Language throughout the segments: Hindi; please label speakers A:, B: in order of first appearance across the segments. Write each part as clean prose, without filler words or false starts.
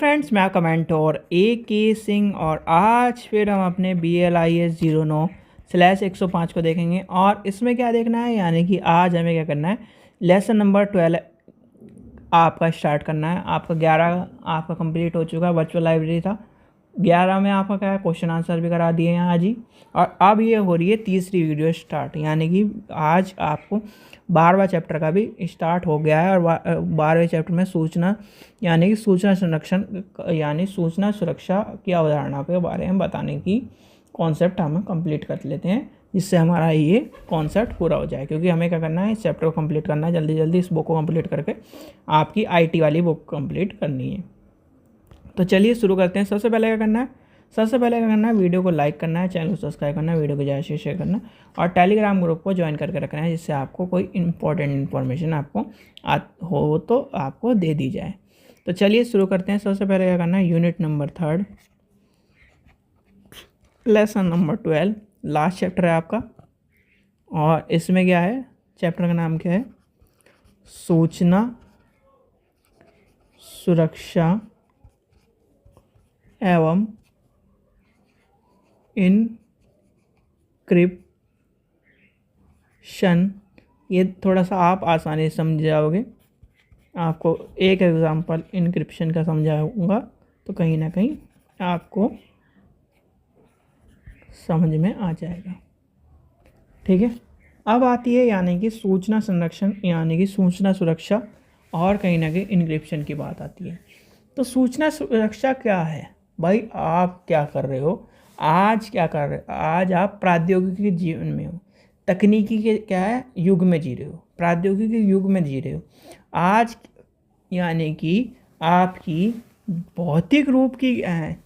A: फ्रेंड्स, मैं कमेंट और ए के सिंह और आज फिर हम अपने BLIS 09/105 को देखेंगे। और इसमें क्या देखना है, यानी कि आज हमें क्या करना है, लेसन नंबर 12 आपका स्टार्ट करना है। आपका 11 आपका कंप्लीट हो चुका है, वर्चुअल लाइब्रेरी था। 11 में आपका क्या है, क्वेश्चन आंसर भी करा दिए हैं आज ही। और अब ये हो रही है तीसरी वीडियो स्टार्ट, यानी कि आज आपको 12वां चैप्टर का भी स्टार्ट हो गया है। और 12वें चैप्टर में सूचना यानी कि सूचना संरक्षण यानी सूचना सुरक्षा की अवधारणा के बारे में बताने की कॉन्सेप्ट हम कंप्लीट कर लेते हैं, जिससे हमारा ये कॉन्सेप्ट पूरा हो जाए। क्योंकि हमें क्या करना है, इस चैप्टर को कंप्लीट करना है जल्दी जल्दी। इस बुक को कंप्लीट करके आपकी IT वाली बुक कंप्लीट करनी है। तो चलिए शुरू करते हैं। सबसे पहले क्या करना है, वीडियो को लाइक करना है, चैनल को सब्सक्राइब करना है, वीडियो को ज़्यादा से शेयर करना है और टेलीग्राम ग्रुप को ज्वाइन करके रखना है, जिससे आपको कोई इंपॉर्टेंट इन्फॉर्मेशन आपको हो तो आपको दे दी जाए। तो चलिए शुरू करते हैं। सबसे पहले क्या करना है, unit number 3 lesson number 12 last chapter है आपका। और इसमें क्या है, चैप्टर का नाम क्या है, सूचना सुरक्षा एवं इनक्रिप्शन। ये थोड़ा सा आप आसानी से समझ जाओगे। आपको एक एग्जांपल इनक्रिप्शन का समझाऊंगा तो कहीं ना कहीं आपको समझ में आ जाएगा। ठीक है, अब आती है यानी कि सूचना संरक्षण यानी कि सूचना सुरक्षा और कहीं ना कहीं इनक्रिप्शन की बात आती है। तो सूचना सुरक्षा क्या है भाई, आप क्या कर रहे हो, आज क्या कर रहे हो, आज आप प्रौद्योगिकी के जीवन में हो, तकनीकी के क्या है युग में जी रहे हो, प्रौद्योगिकी युग में जी रहे हो आज। यानी कि आपकी भौतिक रूप की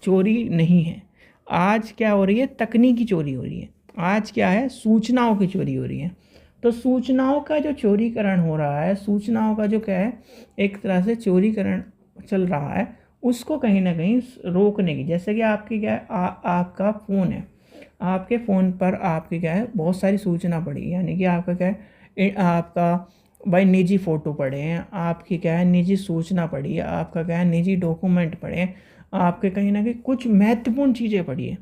A: चोरी नहीं है, आज क्या हो रही है, तकनीकी चोरी हो रही है। आज क्या है, सूचनाओं की चोरी हो रही है। तो सूचनाओं का जो चोरीकरण हो रहा है, सूचनाओं का जो क्या है एक तरह से चोरीकरण चल रहा है, उसको कहीं ना कहीं रोकने की। जैसे कि आपकी क्या है, आपका फ़ोन है, आपके फ़ोन पर आपकी क्या है बहुत सारी सूचना पड़ी, यानी कि आपका क्या है, आपका भाई निजी फ़ोटो पड़े हैं, आपकी क्या है निजी सूचना पड़ी है, आपका क्या है निजी डॉक्यूमेंट पड़े हैं, आपके कहीं ना कहीं कुछ महत्वपूर्ण चीज़ें पड़ी है।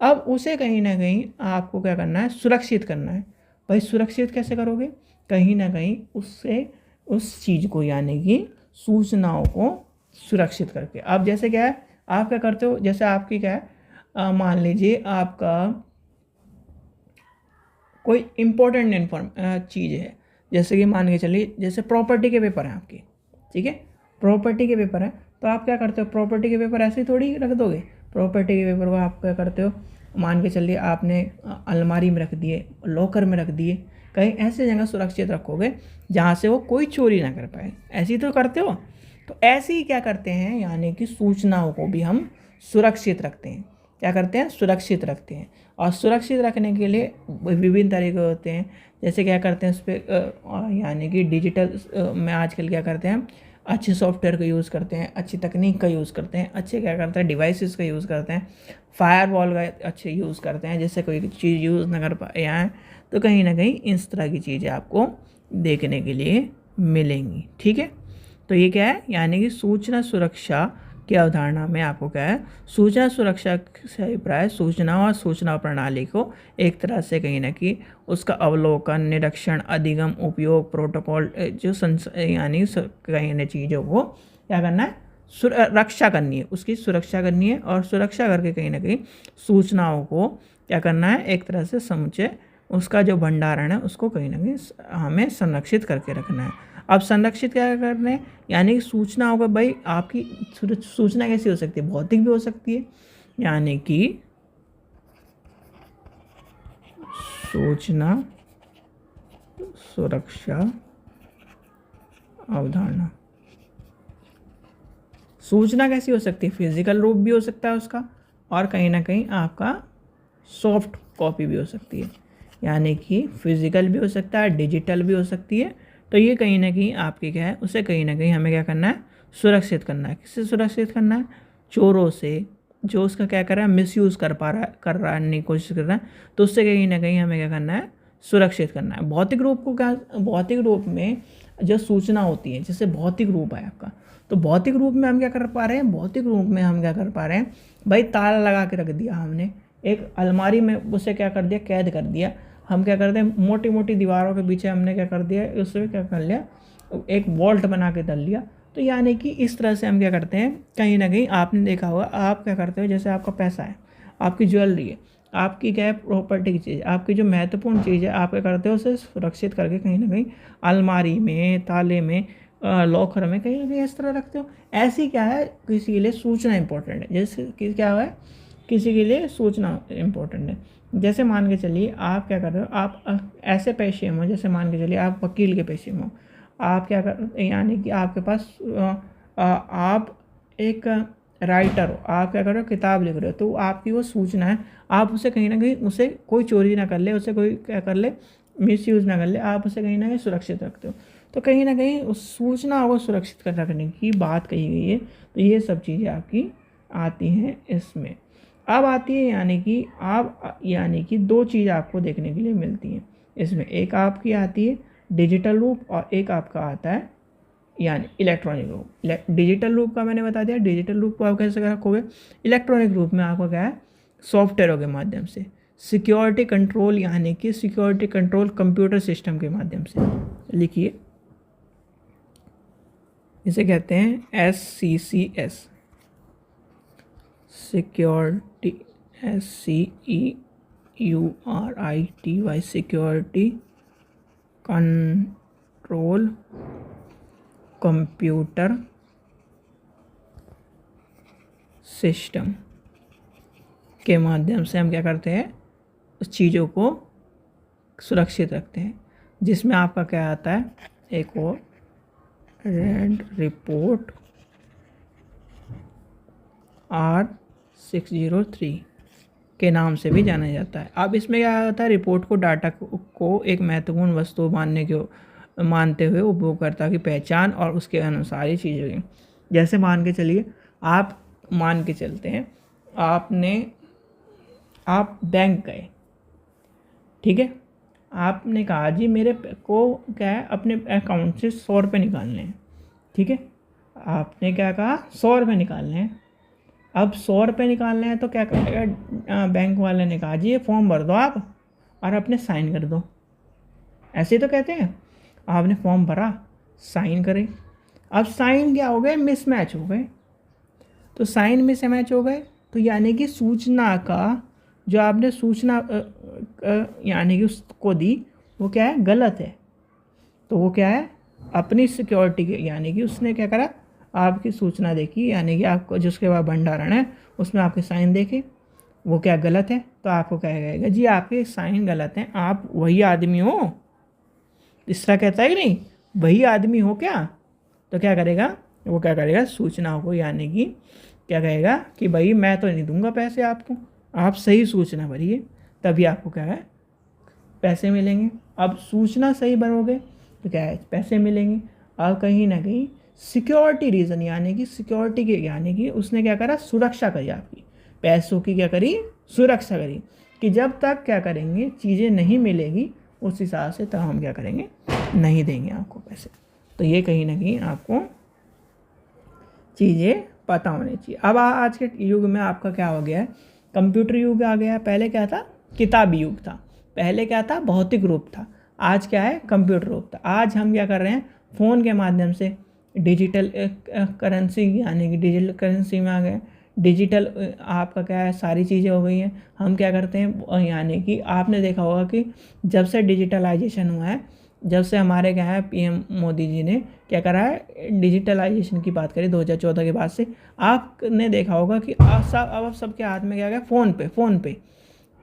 A: अब उसे कहीं ना कहीं आपको क्या करना है, सुरक्षित करना है। भाई सुरक्षित कैसे करोगे, कहीं ना कहीं उससे उस चीज़ को यानी कि सूचनाओं को सुरक्षित करके। अब जैसे क्या है, आप क्या करते हो, जैसे आपकी क्या है, मान लीजिए आपका कोई इम्पोर्टेंट चीज़ है, जैसे कि मान के चलिए जैसे प्रॉपर्टी के पेपर हैं आपके, ठीक है, प्रॉपर्टी के पेपर हैं। तो आप क्या करते हो, प्रॉपर्टी के पेपर ऐसे ही थोड़ी रख दोगे। प्रॉपर्टी के पेपर को आप क्या करते हो, मान के चलिए आपने अलमारी में रख दिए, लॉकर में रख दिए, कहीं ऐसे जगह सुरक्षित रखोगे जहाँ से वो कोई चोरी ना कर पाए। ऐसे ही तो करते हो। तो ऐसे ही क्या करते हैं, यानी कि सूचनाओं को भी हम सुरक्षित रखते हैं। क्या करते हैं, सुरक्षित रखते हैं। और सुरक्षित रखने के लिए विभिन्न तरीके होते हैं। जैसे क्या करते हैं उस पर यानी कि डिजिटल में आजकल क्या करते हैं, अच्छे सॉफ्टवेयर का यूज़ करते हैं, अच्छी तकनीक का यूज़ करते हैं, अच्छे क्या करते हैं डिवाइसेस का यूज़ करते हैं, फायरवॉल का अच्छे यूज़ करते हैं, जिससे कोई चीज़ यूज़ ना कर पाए यहाँ। तो कहीं ना कहीं इस तरह की चीज़ें आपको देखने के लिए मिलेंगी। ठीक है, तो ये क्या है, यानी कि सूचना सुरक्षा की अवधारणा में आपको क्या है, सूचना सुरक्षा से अभिप्राय सूचना और सूचना प्रणाली को एक तरह से कहीं ना कहीं उसका अवलोकन, निरीक्षण, अधिगम, उपयोग, प्रोटोकॉल जो यानी कहीं ना चीज़ों को क्या करना है, रक्षा करनी है, उसकी सुरक्षा करनी है। और सुरक्षा करके कहीं ना कहीं सूचनाओं को क्या करना है, एक तरह से समझे उसका जो भंडारण है उसको कहीं ना कहीं हमें संरक्षित करके रखना है। अब संरक्षित क्या करना है, यानी कि सूचना होगा भाई, आपकी सूचना कैसी हो सकती है, भौतिक भी हो सकती है, यानी कि सूचना सुरक्षा अवधारणा। सूचना कैसी हो सकती है, फिजिकल रूप भी हो सकता है उसका, और कहीं ना कहीं आपका सॉफ्ट कॉपी भी हो सकती है, यानी कि फिजिकल भी हो सकता है, डिजिटल भी हो सकती है। तो ये कहीं ना कहीं आपके क्या है, उसे कहीं ना कहीं हमें क्या करना है, सुरक्षित करना है। किससे सुरक्षित करना है, चोरों से, जो उसका क्या कर रहा है, मिसयूज़ कर रहा है नहीं कोशिश कर रहा है, तो उससे कहीं ना कहीं हमें क्या करना है, सुरक्षित करना है। भौतिक रूप को क्या, भौतिक रूप में जो सूचना होती है, जैसे भौतिक रूप है आपका, तो भौतिक रूप में हम क्या कर पा रहे हैं, भौतिक रूप में हम क्या कर पा रहे हैं भाई, ताला लगा के रख दिया हमने एक अलमारी में, उसे क्या कर दिया, कैद कर दिया। हम क्या करते हैं, मोटी मोटी दीवारों के पीछे हमने क्या कर दिया, उससे क्या कर लिया, एक वॉल्ट बना के डाल लिया। तो यानी कि इस तरह से हम क्या करते हैं, कहीं ना कहीं आपने देखा होगा, आप क्या करते हो, जैसे आपका पैसा है, आपकी ज्वेलरी है, आपकी क्या है प्रॉपर्टी की चीज़, आपकी जो महत्वपूर्ण चीज़ है, आप क्या करते हो उसे सुरक्षित करके कहीं ना कहीं अलमारी में, ताले में, लॉकर में, कहीं ना कहीं इस तरह रखते हो। ऐसी क्या है, किसी के लिए सूचना इंपॉर्टेंट है, जैसे कि क्या है, किसी के लिए सूचना इंपॉर्टेंट है। जैसे मान के चलिए आप क्या कर रहे हो, आप ऐसे पेशे में हो, जैसे मान के चलिए आप वकील के पेशे में हो, आप क्या कर, यानी कि आपके पास आप एक राइटर हो, आप क्या कर रहे हो, किताब लिख रहे हो, तो आपकी वो सूचना है, आप उसे कहीं ना कहीं, उसे कोई चोरी ना कर ले, उसे कोई क्या कर ले, मिसयूज़ ना कर ले, आप उसे कहीं ना कहीं सुरक्षित रखते हो। तो कहीं ना कहीं उस सूचना को सुरक्षित कर रखने की बात कही गई है। तो ये सब चीज़ें आपकी आती हैं इसमें। अब आती है यानी कि दो चीज़ आपको देखने के लिए मिलती हैं इसमें, एक आपकी आती है डिजिटल रूप और एक आपका आता है यानी इलेक्ट्रॉनिक रूप। डिजिटल रूप का मैंने बता दिया, डिजिटल रूप को आप कैसे रखोगे, इलेक्ट्रॉनिक रूप में आपका क्या है, सॉफ्टवेयर के माध्यम से, सिक्योरिटी कंट्रोल, यानी कि सिक्योरिटी कंट्रोल कंप्यूटर सिस्टम के माध्यम से। लिखिए, इसे कहते हैं SCCS, security, SCEURITY, security control computer system के माध्यम से हम क्या करते हैं, उस चीज़ों को सुरक्षित रखते हैं। जिसमें आपका क्या आता है, एक और रेड रिपोर्ट R603 के नाम से भी जाना जाता है। अब इसमें क्या होता है, रिपोर्ट को डाटा को एक महत्वपूर्ण वस्तु मानते हुए उपयोगकर्ता की पहचान और उसके अनुसार ही चीज़ें की। जैसे मान के चलिए, आप मान के चलते हैं, आप बैंक गए, ठीक है, आपने कहा जी मेरे को क्या है, अपने अकाउंट से 100 रुपये निकालने हैं, ठीक है, आपने क्या कहा, 100 रुपये निकालने हैं। अब 100 रुपये निकालने हैं तो क्या करेगा, बैंक वाले ने कहा जी ये फॉर्म भर दो आप और अपने साइन कर दो, ऐसे ही तो कहते हैं। आपने फॉर्म भरा, साइन करे, अब साइन क्या हो गए, मिसमैच हो गए। तो साइन मिसमैच हो गए, तो यानी कि सूचना का जो आपने सूचना यानी कि उसको दी, वो क्या है, गलत है। तो वो क्या है, अपनी सिक्योरिटी के, यानी कि उसने क्या करा, आपकी सूचना देखी, यानी कि आपको जिसके बाद भंडारण है उसमें आपके साइन देखे, वो क्या गलत है, तो आपको क्या कहेगा जी आपके साइन गलत हैं, आप वही आदमी हो, इस तरह कहता है कि नहीं, वही आदमी हो क्या, तो क्या करेगा, वो क्या करेगा, सूचना को, यानी कि क्या कहेगा कि भाई मैं तो नहीं दूंगा पैसे आपको, आप सही सूचना भरिए, तभी आपको क्या है, पैसे मिलेंगे। अब सूचना सही भरोगे तो क्या है, पैसे मिलेंगे। अब कहीं ना कहीं सिक्योरिटी रीज़न, यानी कि सिक्योरिटी के, यानी कि उसने क्या करा, सुरक्षा करी आपकी पैसों की, क्या करी, सुरक्षा करी, कि जब तक क्या करेंगे चीज़ें नहीं मिलेगी उस हिसाब से, तब हम क्या करेंगे, नहीं देंगे आपको पैसे। तो ये कहीं ना कहीं आपको चीज़ें पता होनी चाहिए। अब आज के युग में आपका क्या हो गया है, कंप्यूटर युग आ गया है। पहले क्या था, किताबी युग था, पहले क्या था, भौतिक रूप था, आज क्या है, कंप्यूटर रूप था। आज हम क्या कर रहे हैं, फ़ोन के माध्यम से डिजिटल करेंसी, यानी कि डिजिटल करेंसी में आ गए, डिजिटल आपका क्या है, सारी चीज़ें हो गई हैं। हम क्या करते हैं, यानी कि आपने देखा होगा कि जब से डिजिटलाइजेशन हुआ है, जब से हमारे क्या है PM मोदी जी ने क्या करा है, डिजिटलाइजेशन की बात करें 2014 के बाद से, आपने देखा होगा कि अब सबके हाथ में क्या गया, फ़ोन पे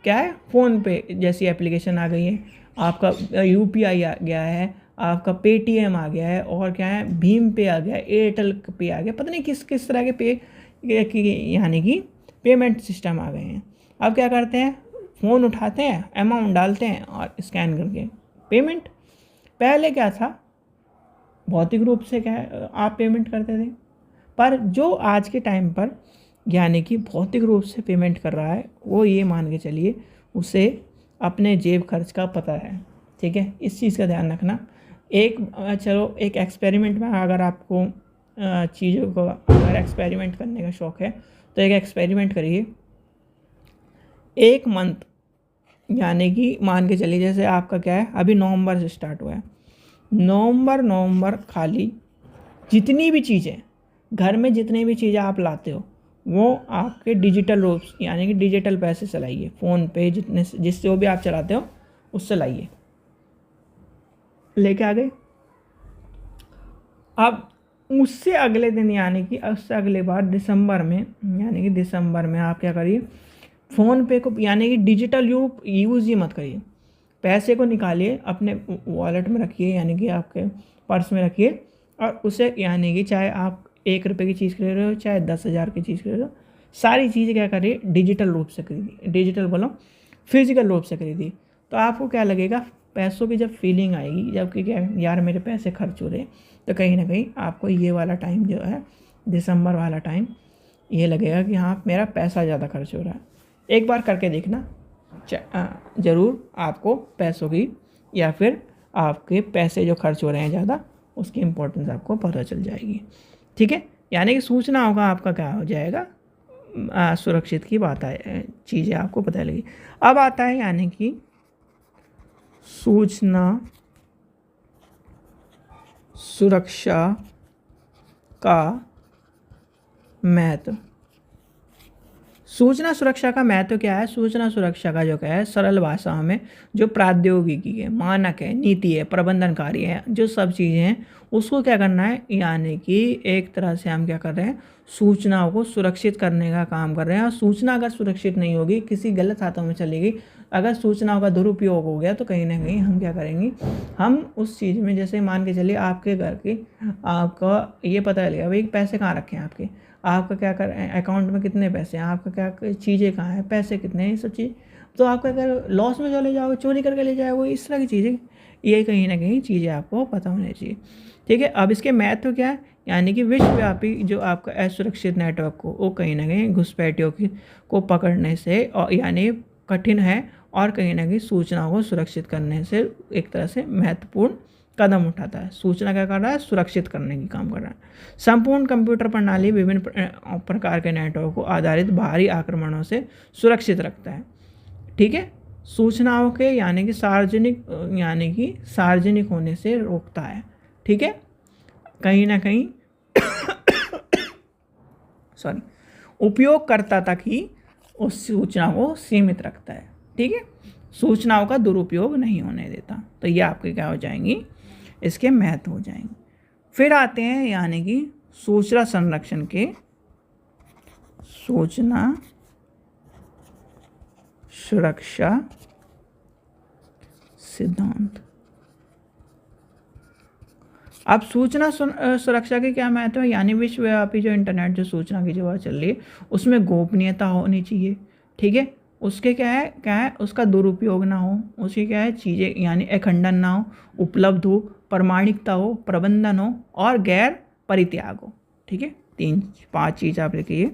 A: क्या है, फ़ोन पे जैसी एप्लीकेशन आ गई है, आपका UPI आ गया है, आपका पेटीएम आ गया है, और क्या है, भीम पे आ गया, एयरटेल पे आ गया, पता नहीं किस किस तरह के पे यानी कि पेमेंट सिस्टम आ गए हैं। अब क्या करते हैं, फ़ोन उठाते हैं, अमाउंट डालते हैं और स्कैन करके पेमेंट। पहले क्या था, भौतिक रूप से क्या है, आप पेमेंट करते थे, पर जो आज के टाइम पर यानी कि भौतिक रूप से पेमेंट कर रहा है, वो ये मान के चलिए उसे अपने जेब खर्च का पता है, ठीक है, इस चीज़ का ध्यान रखना। चलो एक एक्सपेरिमेंट में अगर आपको चीज़ों को अगर एक्सपेरिमेंट करने का शौक़ है तो एक एक्सपेरिमेंट करिए। 1 मंथ यानी कि मान के चलिए जैसे आपका क्या है, अभी नवंबर से स्टार्ट हुआ है, नवंबर खाली जितनी भी चीज़ें घर में जितनी भी चीज़ें आप लाते हो वो आपके डिजिटल रूप यानी कि डिजिटल पैसे चलाइए, फ़ोन पे जिससे वो भी आप चलाते हो उससे लाइए, लेके आ गए। अब उससे अगले दिन यानी कि उससे अगले बार दिसंबर में आप क्या करिए, फ़ोन पे को यानी कि डिजिटल यूज़ ही मत करिए। पैसे को निकालिए, अपने वॉलेट में रखिए यानी कि आपके पर्स में रखिए, और उसे यानी कि चाहे आप 1 रुपये की चीज़ खरीद रहे हो चाहे 10,000 की चीज़ खरीद रहे हो, सारी चीज़ें क्या करिए डिजिटल रूप से खरीदिए। डिजिटल बोलो फिजिकल रूप से खरीदिए। तो आपको क्या लगेगा, पैसों की जब फीलिंग आएगी, जबकि क्या यार मेरे पैसे खर्च हो रहे हैं, तो कहीं ना कहीं आपको ये वाला टाइम जो है दिसंबर वाला टाइम ये लगेगा कि हाँ मेरा पैसा ज़्यादा खर्च हो रहा है। एक बार करके देखना, ज़रूर आपको पैसों की या फिर आपके पैसे जो खर्च हो रहे हैं ज़्यादा उसकी इम्पोर्टेंस आपको पता चल जाएगी। ठीक है, यानी कि सूचना होगा आपका क्या हो जाएगा, सुरक्षित की बात है, चीज़ें आपको पता लगी। अब आता है यानी कि सूचना सुरक्षा का महत्व। सूचना सुरक्षा का महत्व क्या है? सूचना सुरक्षा का जो क्या है सरल भाषा में जो प्रौद्योगिकी है, मानक है, नीति है, प्रबंधन कार्य है, जो सब चीज़ें हैं उसको क्या करना है, यानी कि एक तरह से हम क्या कर रहे हैं, सूचनाओं को सुरक्षित करने का काम कर रहे हैं। और सूचना अगर सुरक्षित नहीं होगी, किसी गलत हाथों में चलेगी, अगर सूचनाओं का दुरुपयोग हो गया तो कहीं ना कहीं हम क्या करेंगे, हम उस चीज़ में जैसे मान के चलिए आपके घर की आपका ये पता चलेगा भाई पैसे कहाँ रखे हैं आपका क्या कर अकाउंट में कितने पैसे हैं, आपका क्या चीज़ें कहाँ हैं, पैसे कितने हैं, ये सब चीज़ तो आपका अगर लॉस में चले जाओगे, चोरी करके ले जाओगे, इस तरह की चीज़ें, ये कहीं ना कहीं चीज़ें आपको पता होनी चाहिए। ठीक है, अब इसके महत्व क्या है, यानी कि विश्वव्यापी जो आपका असुरक्षित नेटवर्क को वो कहीं ना कहीं घुसपैठियों को पकड़ने से और यानी कठिन है, और कहीं ना कहीं सूचनाओं को सुरक्षित करने से एक तरह से महत्वपूर्ण कदम उठाता है। सूचना क्या कर रहा है, सुरक्षित करने की काम कर रहा है। संपूर्ण कंप्यूटर प्रणाली विभिन्न प्रकार के नेटवर्क को आधारित बाहरी आक्रमणों से सुरक्षित रखता है। ठीक है, सूचनाओं के यानी कि सार्वजनिक होने से रोकता है। ठीक है, कहीं ना कहीं उपयोगकर्ता तक ही उस सूचना को सीमित रखता है। ठीक है, सूचनाओं का दुरुपयोग नहीं होने देता। तो ये आपके क्या हो जाएंगी, इसके महत्व हो जाएंगे। फिर आते हैं यानी कि सूचना संरक्षण के सूचना सुरक्षा सिद्धांत। अब सूचना सुरक्षा के क्या महत्व है, यानी विश्वव्यापी जो इंटरनेट जो सूचना की जो चल रही है उसमें गोपनीयता होनी चाहिए। ठीक है, उसके क्या है उसका दुरुपयोग ना हो, उसकी क्या है चीज़ें यानी अखंडन ना हो, उपलब्ध हो, प्रामाणिकता हो, प्रबंधन हो और गैर परित्याग हो। ठीक है, 3-5 चीज़ आप लिखिए।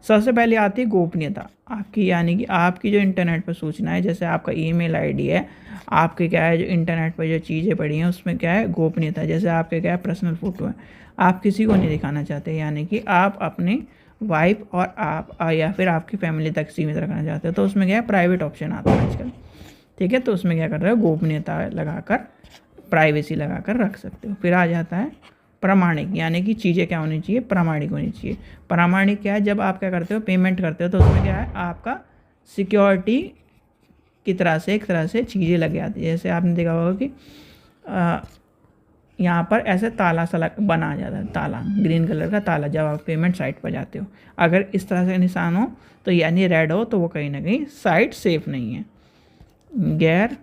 A: सबसे पहले आती है गोपनीयता आपकी, यानी कि आपकी जो इंटरनेट पर सूचना है, जैसे आपका ईमेल आईडी है, आपके क्या है जो इंटरनेट पर जो चीज़ें पड़ी हैं उसमें क्या है गोपनीयता। जैसे आपके क्या है पर्सनल फ़ोटो है, आप किसी को नहीं दिखाना चाहते, यानी कि आप अपने वाइफ और आप या फिर आपकी फैमिली तक सीमित रखना चाहते हो, तो उसमें क्या है प्राइवेट ऑप्शन आता है आजकल। ठीक है, तो उसमें क्या कर रहे हो, गोपनीयता लगाकर प्राइवेसी लगाकर रख सकते हो। फिर आ जाता है प्रामाणिक, यानी कि चीज़ें क्या होनी चाहिए, प्रामाणिक होनी चाहिए। प्रामाणिक क्या है, जब आप क्या करते हो पेमेंट करते हो तो उसमें क्या है आपका सिक्योरिटी की तरह से एक तरह से चीज़ें लग जाती है। जैसे आपने देखा होगा कि यहाँ पर ऐसे ताला सा बना जाता है, ताला ग्रीन कलर का ताला, जब आप पेमेंट साइट पर जाते हो अगर इस तरह से निशान हो तो यानी रेड हो तो वो कहीं ना कहीं साइट सेफ नहीं है। गैर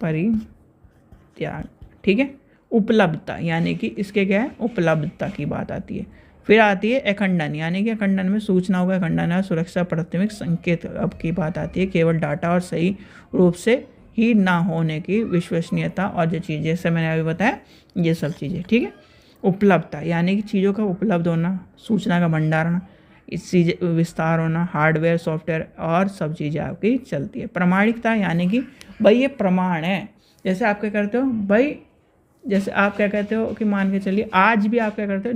A: परित्याग। ठीक है, उपलब्धता, यानी कि इसके क्या है उपलब्धता की बात आती है। फिर आती है अखंडन, यानी कि अखंडन में सूचनाओं का अखंडन है, सुरक्षा प्राथमिक संकेत अब की बात आती है, केवल डाटा और सही रूप से ही ना होने की विश्वसनीयता और जो चीज़ें जैसे मैंने अभी बताया ये सब चीज़ें। ठीक है, उपलब्धता यानी कि चीज़ों का उपलब्ध होना, सूचना का भंडारण, इस चीज़ विस्तार होना, हार्डवेयर सॉफ्टवेयर और सब चीज़ें आपकी चलती है। प्रामाणिकता यानी कि भाई ये प्रमाण है। जैसे आप क्या करते हो भाई, जैसे आप क्या कहते हो कि मान के चलिए आज भी आप क्या करते हो,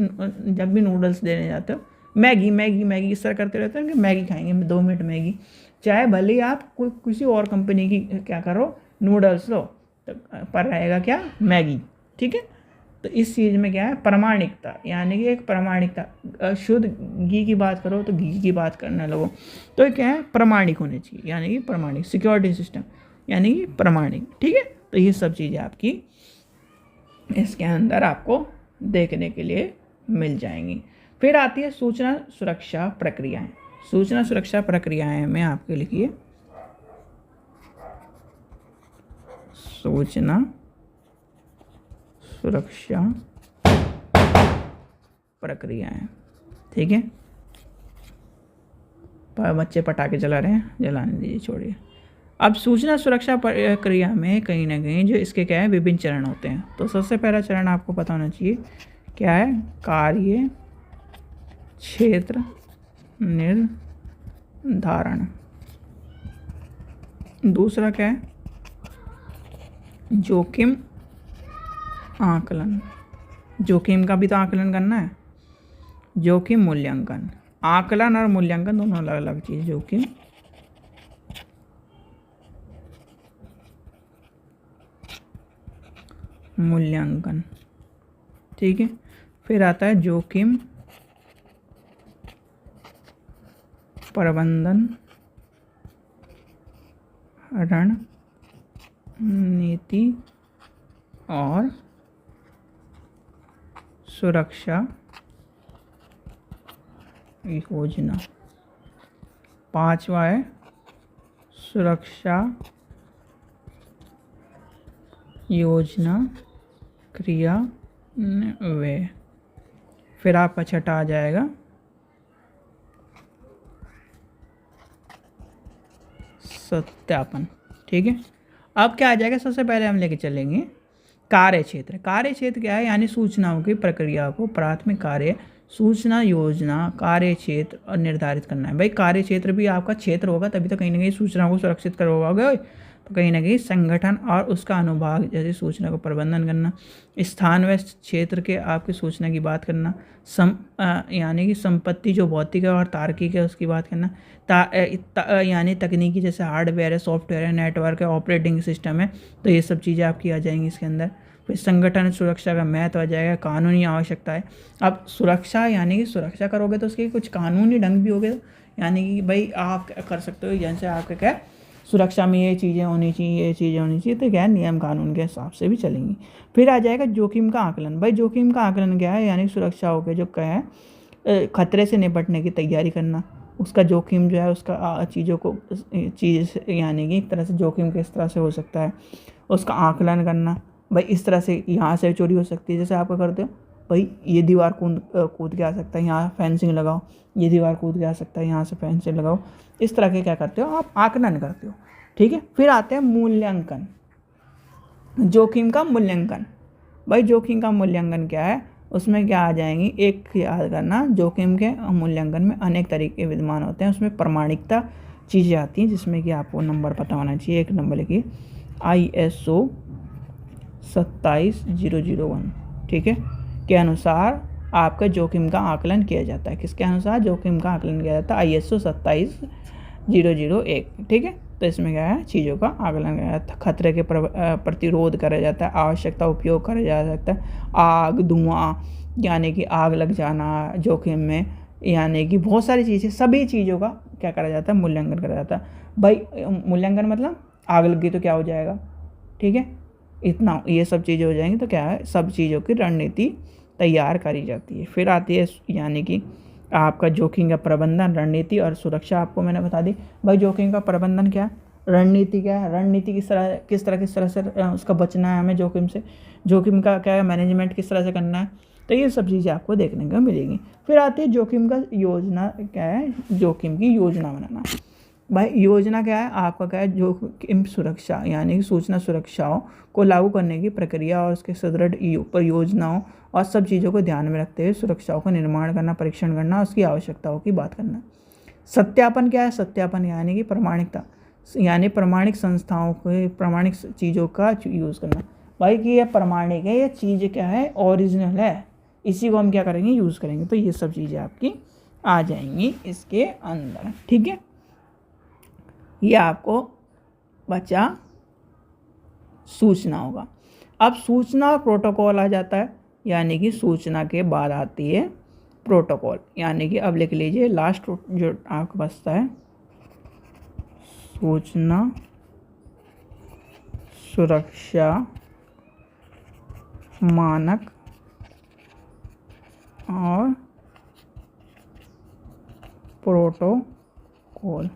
A: जब भी नूडल्स देने जाते हो, मैगी मैगी मैगी इस तरह करते रहते हो कि मैगी खाएंगे 2 मिनट मैगी, चाहे भले ही आप कोई किसी और कंपनी की क्या करो नूडल्स लो, तो पर रहेगा क्या, मैगी। ठीक है, तो इस चीज़ में क्या है, प्रामाणिकता, यानी कि एक प्रामाणिकता। शुद्ध घी की बात करो तो घी की बात करने लगो, तो क्या है, प्रामाणिक होने चाहिए, यानी कि प्रामाणिक। सिक्योरिटी सिस्टम यानी कि प्रामाणिक। ठीक है, तो ये सब चीज़ें आपकी इसके अंदर आपको देखने के लिए मिल जाएंगी। फिर आती है सूचना सुरक्षा प्रक्रियाएं। सूचना सुरक्षा प्रक्रियाएं में आपके लिखिए सूचना सुरक्षा प्रक्रियाएं। ठीक है, बच्चे पटाखे जला रहे हैं, जलाने दीजिए, छोड़िए। अब सूचना सुरक्षा प्रक्रिया में कहीं ना कहीं जो इसके क्या है, विभिन्न चरण होते हैं। तो सबसे पहला चरण आपको पता होना चाहिए क्या है, कार्य क्षेत्र निर्धारण। दूसरा क्या है, जोखिम आकलन। जोखिम का भी तो आकलन करना है। जोखिम मूल्यांकन, आकलन और मूल्यांकन दोनों अलग अलग चीज़। जोखिम मूल्यांकन। ठीक है, फिर आता है जोखिम प्रबंधन रणनीति और सुरक्षा योजना। पांचवा है सुरक्षा योजना क्रियान्वयन। फिर आपका छठा आ जाएगा सत्यापन। ठीक है, अब क्या आ जाएगा, सबसे पहले हम लेके चलेंगे कार्य क्षेत्र। कार्य क्षेत्र क्या है, यानी सूचनाओं की प्रक्रिया को प्राथमिक कार्य सूचना योजना कार्य क्षेत्र और निर्धारित करना है। भाई कार्य क्षेत्र भी आपका क्षेत्र होगा, तभी तो कहीं ना कहीं सूचना को सुरक्षित करवाओगे। तो कहीं ना कहीं संगठन और उसका अनुभाग जैसे सूचना को प्रबंधन करना, स्थान व क्षेत्र के आपकी सूचना की बात करना, यानी कि संपत्ति जो भौतिक है और तार्किक है उसकी बात करना, यानी तकनीकी जैसे हार्डवेयर है, सॉफ्टवेयर है, नेटवर्क है, ऑपरेटिंग सिस्टम है, तो ये सब चीज़ें आपकी आ जाएंगी इसके अंदर। फिर संगठन सुरक्षा का महत्व आ जाएगा, कानूनी आवश्यकता है। अब सुरक्षा यानी कि सुरक्षा करोगे तो उसके कुछ कानूनी ढंग भी होगे, यानी कि भाई आप कर सकते हो, जैसे आपके क्या सुरक्षा में ये चीज़ें होनी चाहिए, ये चीज़ें होनी चाहिए, तो क्या नियम कानून के हिसाब से भी चलेंगी। फिर आ जाएगा जोखिम का आकलन। भाई जोखिम का आकलन क्या है, यानी सुरक्षा हो गया जो क्या है, खतरे से निपटने की तैयारी करना, उसका जोखिम जो है उसका चीज़ों को चीज़ यानी कि एक तरह से जोखिम किस तरह से हो सकता है उसका आकलन करना। भाई इस तरह से यहाँ से चोरी हो सकती है, जैसे आप क्या करते हो, भाई ये दीवार कूद के आ सकता है, यहाँ फेंसिंग लगाओ, ये दीवार कूद के आ सकता है, यहाँ से फेंसिंग लगाओ। इस तरह के क्या करते हो आप, आकलन करते हो। ठीक है, फिर आते हैं मूल्यांकन, जोखिम का मूल्यांकन। भाई जोखिम का मूल्यांकन क्या है, उसमें क्या आ जाएंगी, एक याद करना, जोखिम के मूल्यांकन में अनेक तरीके विद्यमान होते हैं, उसमें प्रामाणिकता चीज़ें आती हैं, जिसमें कि आपको नंबर पता होना चाहिए। एक नंबर लिखिए ISO 27001। ठीक है, के अनुसार आपका जोखिम का आकलन किया जाता है। किसके अनुसार जोखिम का आकलन किया जाता है, ISO 27001। ठीक है, तो इसमें क्या है, चीज़ों का आकलन किया जाता है, खतरे के प्रतिरोध करा जाता है, आवश्यकता उपयोग करा जा सकता है, आग धुआं यानी कि आग लग जाना जोखिम में, यानी कि बहुत सारी चीज़ें, सभी चीज़ों का क्या करा जाता है, मूल्यांकन करा जाता है। भाई मूल्यांकन मतलब आग लग गई तो क्या हो जाएगा, ठीक है, इतना ये सब चीज़ें हो जाएंगी, तो क्या है, सब चीज़ों की रणनीति तैयार करी जाती है। फिर आती है यानी कि आपका जोखिम का प्रबंधन, रणनीति और सुरक्षा आपको मैंने बता दी। भाई जोखिम का प्रबंधन क्या है, रणनीति क्या है, रणनीति किस तरह से उसका बचना है हमें जोखिम से, जोखिम का क्या है मैनेजमेंट किस तरह से करना है, तो ये सब चीज़ें आपको देखने को मिलेगी। फिर आती है जोखिम का योजना, क्या है, जोखिम की योजना बनाना। भाई योजना क्या है आपका, क्या है, जोखिम सुरक्षा यानी सूचना सुरक्षाओं को लागू करने की प्रक्रिया और उसके सुदृढ़ परियोजनाओं और सब चीज़ों को ध्यान में रखते हुए सुरक्षाओं का निर्माण करना, परीक्षण करना, उसकी आवश्यकताओं की बात करना। सत्यापन क्या है, सत्यापन यानी कि प्रामाणिकता, यानी प्रमाणिक संस्थाओं के प्रमाणिक चीज़ों का यूज़ करना। भाई कि ये प्रमाणिक है, ये चीज़ क्या है, ओरिजिनल है, इसी को हम क्या करेंगे, यूज़ करेंगे। तो ये सब चीज़ें आपकी आ जाएंगी इसके अंदर, ठीक है। ये आपको बचा सूचना होगा। अब सूचना और प्रोटोकॉल आ जाता है, यानी कि सूचना के बाद आती है प्रोटोकॉल। यानी कि अब लिख लीजिए लास्ट जो आपका बचता है, सूचना सुरक्षा मानक और प्रोटोकॉल।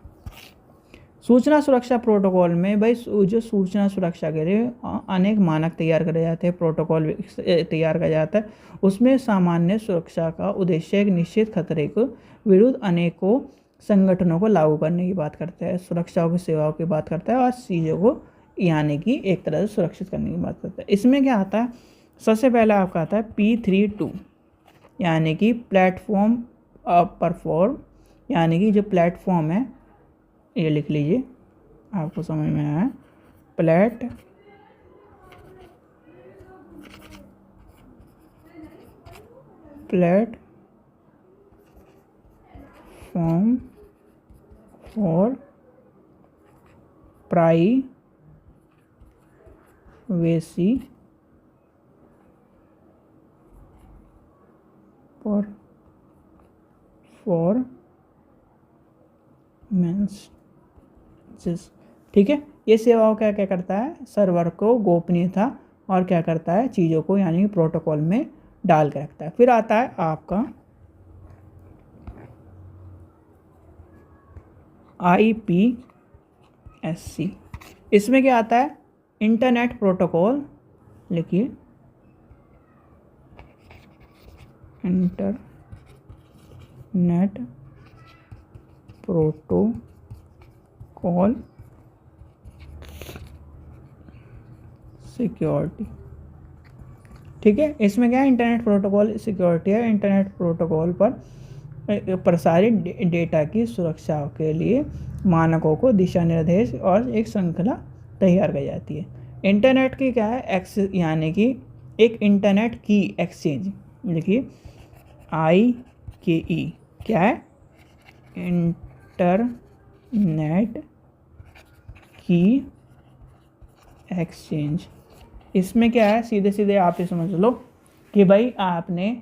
A: सूचना सुरक्षा प्रोटोकॉल में भाई जो सूचना सुरक्षा के लिए अनेक मानक तैयार करे जाते हैं, प्रोटोकॉल तैयार किया जाता है। उसमें सामान्य सुरक्षा का उद्देश्य एक निश्चित खतरे को विरुद्ध अनेकों संगठनों को लागू करने की बात करता है, सुरक्षा की सेवाओं की बात करता है और चीज़ों को यानी कि एक तरह से सुरक्षित करने की बात करता है। इसमें क्या आता है, सबसे पहले आपका आता है P32 यानी कि प्लेटफॉर्म परफॉर्म, यानी कि जो प्लेटफॉर्म है, ये लिख लीजिए आपको समझ में आया, प्लेटफॉर्म फॉर प्राइवेसी परफॉर्मेंस, ठीक है। ये सेवाओं क्या क्या करता है, सर्वर को गोपनीयता और क्या करता है, चीज़ों को यानी कि प्रोटोकॉल में डाल के रखता है। फिर आता है आपका IPSC। इसमें क्या आता है, इंटरनेट प्रोटोकॉल, लिखिए इंटरनेट प्रोटोकॉल सिक्योरिटी, ठीक है। इसमें क्या है, इंटरनेट प्रोटोकॉल सिक्योरिटी है, इंटरनेट प्रोटोकॉल पर प्रसारित डेटा की सुरक्षा के लिए मानकों को दिशा निर्देश और एक श्रृंखला तैयार की जाती है। इंटरनेट की क्या है, एक्सेस यानी कि एक इंटरनेट की एक्सचेंज, देखिए IKE क्या है, इंटरनेट की एक्सचेंज। इसमें क्या है, सीधे सीधे आप ये समझ लो कि भाई आपने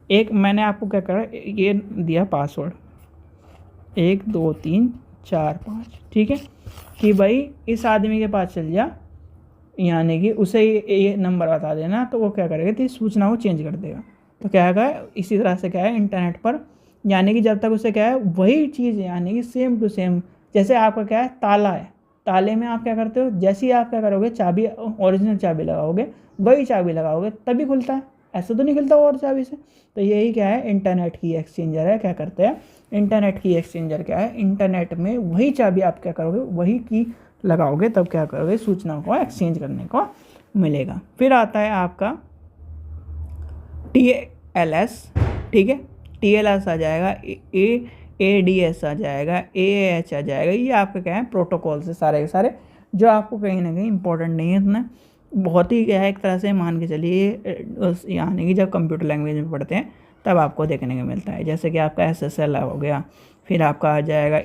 A: एक, मैंने आपको क्या करा, ये दिया पासवर्ड 1 2 3 4 5, ठीक है, कि भाई इस आदमी के पास चल जा, यानी कि उसे ये नंबर बता देना, तो वो क्या करेगा, तो सूचना को चेंज कर देगा। तो क्या है, इसी तरह से क्या है इंटरनेट पर, यानी कि जब तक उसे क्या है वही चीज़, यानी कि सेम टू सेम, जैसे आपका क्या है ताला है, ताले में आप क्या करते हो, जैसे ही आप क्या करोगे, चाबी ओरिजिनल चाबी लगाओगे, वही चाबी लगाओगे तभी खुलता है, ऐसा तो नहीं खुलता और चाबी से। तो यही क्या है, इंटरनेट की एक्सचेंजर है। क्या करते हैं, इंटरनेट की एक्सचेंजर क्या है, इंटरनेट में वही चाबी आप क्या करोगे, वही की लगाओगे, तब क्या करोगे, सूचनाओं को एक्सचेंज करने को मिलेगा। फिर आता है आपका TLS, ठीक है, TLS आ जाएगा, ADS आ जाएगा, AAH आ जाएगा। ये आपका क्या है, प्रोटोकॉल से सारे के सारे, जो आपको कहीं ना कहीं इंपॉर्टेंट नहीं है इतना, बहुत ही क्या है, एक तरह से मान के चलिए, यानी कि जब कंप्यूटर लैंग्वेज में पढ़ते हैं तब आपको देखने को मिलता है। जैसे कि आपका SSL हो गया, फिर आपका आ जाएगा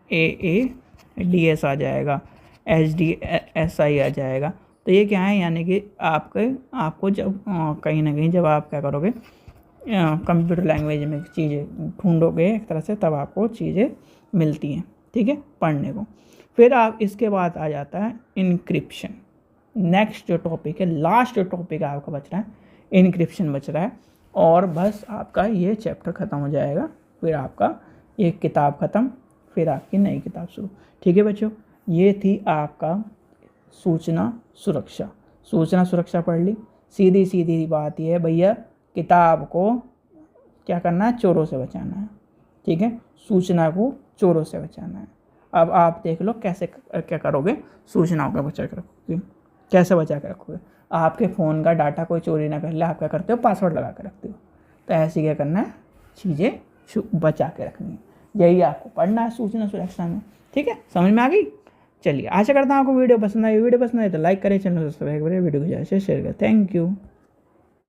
A: AADS आ जाएगा, HDSI आ जाएगा। तो ये क्या है, यानी कि आपको जब कहीं ना कहीं जब आप क्या करोगे, कंप्यूटर लैंग्वेज में चीज़ें ढूंढोगे एक तरह से, तब आपको चीज़ें मिलती हैं, ठीक है, पढ़ने को। फिर आप इसके बाद आ जाता है इनक्रिप्शन। नेक्स्ट जो टॉपिक है, लास्ट जो टॉपिक आपका बच रहा है, इनक्रिप्शन बच रहा है, और बस आपका ये चैप्टर ख़त्म हो जाएगा। फिर आपका एक किताब ख़त्म, फिर आपकी नई किताब शुरू, ठीक है बच्चों। ये थी आपका सूचना सुरक्षा। सूचना सुरक्षा पढ़ ली। सीधी सीधी बात ये है भैया, किताब को क्या करना है, चोरों से बचाना है, ठीक है, सूचना को चोरों से बचाना है। अब आप देख लो कैसे क्या करोगे, सूचनाओं का बचा के रखोगे, कैसे बचा के रखोगे। आपके फ़ोन का डाटा कोई चोरी ना कर ले, आप क्या करते हो, पासवर्ड लगा के रखते हो। तो ऐसे क्या करना है, चीज़ें बचा के रखनी है। यही आपको पढ़ना है सूचना सुरक्षा में। ठीक है, समझ में आ गई। चलिए, आशा करता हूँ आपको वीडियो पसंद आई। वीडियो पसंद आई तो लाइक करें, चैनल को सब्सक्राइब करें, वीडियो को ज़्यादा से शेयर करें। Thank you.